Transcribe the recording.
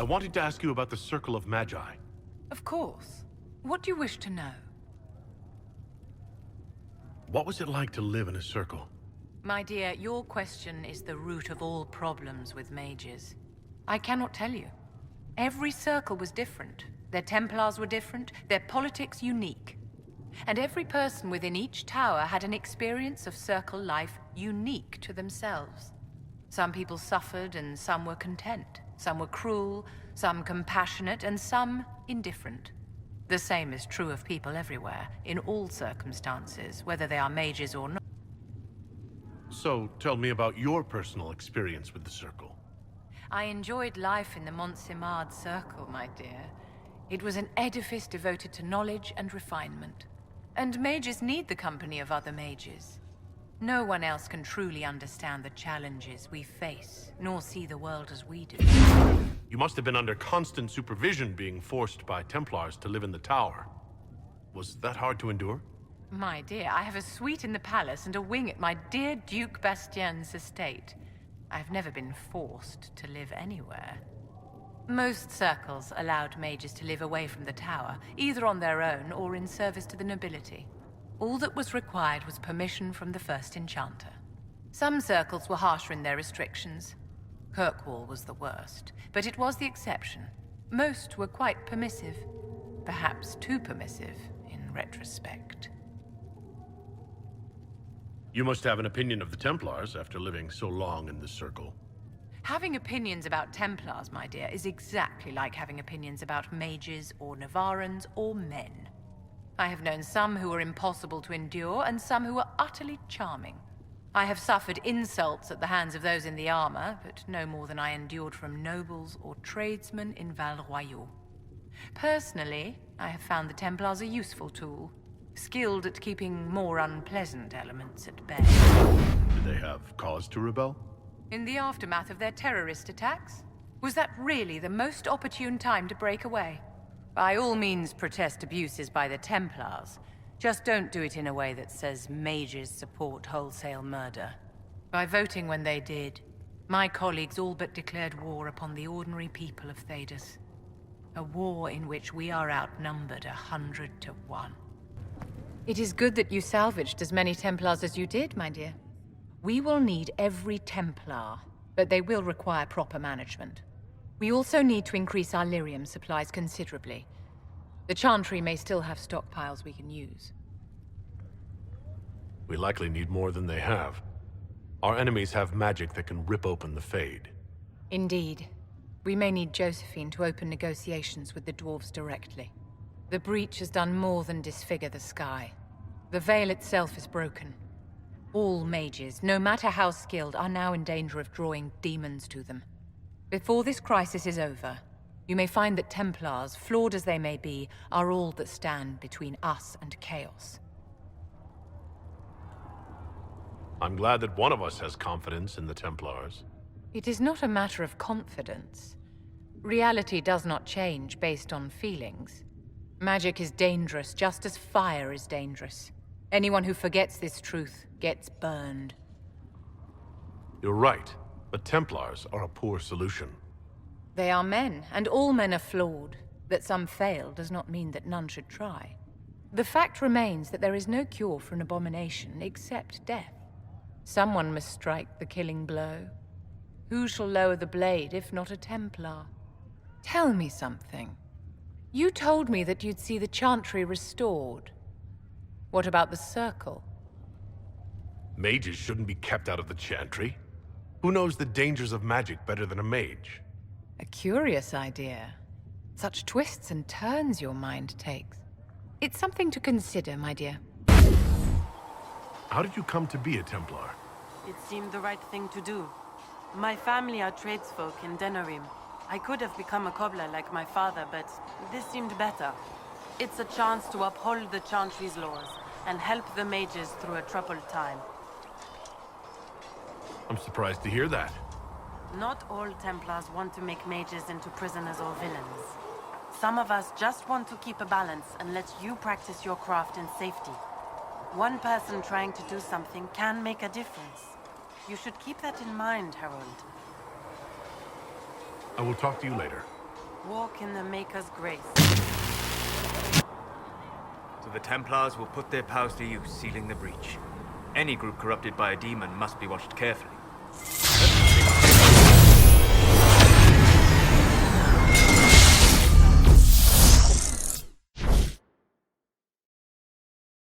wanted to ask you about the Circle of Magi. Of course. What do you wish to know? What was it like to live in a circle? My dear, your question is the root of all problems with mages. I cannot tell you. Every circle was different. Their Templars were different, their politics unique. And every person within each tower had an experience of circle life unique to themselves. Some people suffered and some were content. Some were cruel, some compassionate, and some indifferent. The same is true of people everywhere, in all circumstances, whether they are mages or not. So, tell me about your personal experience with the Circle. I enjoyed life in the Montsimard Circle, my dear. It was an edifice devoted to knowledge and refinement. And mages need the company of other mages. No one else can truly understand the challenges we face, nor see the world as we do. You must have been under constant supervision, being forced by Templars to live in the tower. Was that hard to endure? My dear, I have a suite in the palace and a wing at my dear Duke Bastien's estate. I've never been forced to live anywhere. Most circles allowed mages to live away from the tower, either on their own or in service to the nobility. All that was required was permission from the first enchanter. Some circles were harsher in their restrictions. Kirkwall was the worst, but it was the exception. Most were quite permissive, perhaps too permissive in retrospect. You must have an opinion of the Templars after living so long in the Circle. Having opinions about Templars, my dear, is exactly like having opinions about mages or Navarrans or men. I have known some who were impossible to endure and some who were utterly charming. I have suffered insults at the hands of those in the armor, but no more than I endured from nobles or tradesmen in Val Royaux. Personally, I have found the Templars a useful tool, skilled at keeping more unpleasant elements at bay. Did they have cause to rebel? In the aftermath of their terrorist attacks? Was that really the most opportune time to break away? By all means, protest abuses by the Templars. Just don't do it in a way that says mages support wholesale murder. By voting when they did, my colleagues all but declared war upon the ordinary people of Thedas. A war in which we are outnumbered 100 to 1. It is good that you salvaged as many Templars as you did, my dear. We will need every Templar, but they will require proper management. We also need to increase our lyrium supplies considerably. The Chantry may still have stockpiles we can use. We likely need more than they have. Our enemies have magic that can rip open the Fade. Indeed. We may need Josephine to open negotiations with the dwarves directly. The breach has done more than disfigure the sky. The veil itself is broken. All mages, no matter how skilled, are now in danger of drawing demons to them. Before this crisis is over, you may find that Templars, flawed as they may be, are all that stand between us and chaos. I'm glad that one of us has confidence in the Templars. It is not a matter of confidence. Reality does not change based on feelings. Magic is dangerous, just as fire is dangerous. Anyone who forgets this truth gets burned. You're right, but Templars are a poor solution. They are men, and all men are flawed. That some fail does not mean that none should try. The fact remains that there is no cure for an abomination except death. Someone must strike the killing blow. Who shall lower the blade if not a Templar? Tell me something. You told me that you'd see the Chantry restored. What about the Circle? Mages shouldn't be kept out of the Chantry. Who knows the dangers of magic better than a mage? A curious idea. Such twists and turns your mind takes. It's something to consider, my dear. How did you come to be a Templar? It seemed the right thing to do. My family are tradesfolk in Denerim. I could have become a cobbler like my father, but this seemed better. It's a chance to uphold the Chantry's laws and help the mages through a troubled time. I'm surprised to hear that. Not all Templars want to make mages into prisoners or villains. Some of us just want to keep a balance and let you practice your craft in safety. One person trying to do something can make a difference. You should keep that in mind, Harold. I will talk to you later. Walk in the Maker's grace. So the Templars will put their powers to use, sealing the breach. Any group corrupted by a demon must be watched carefully.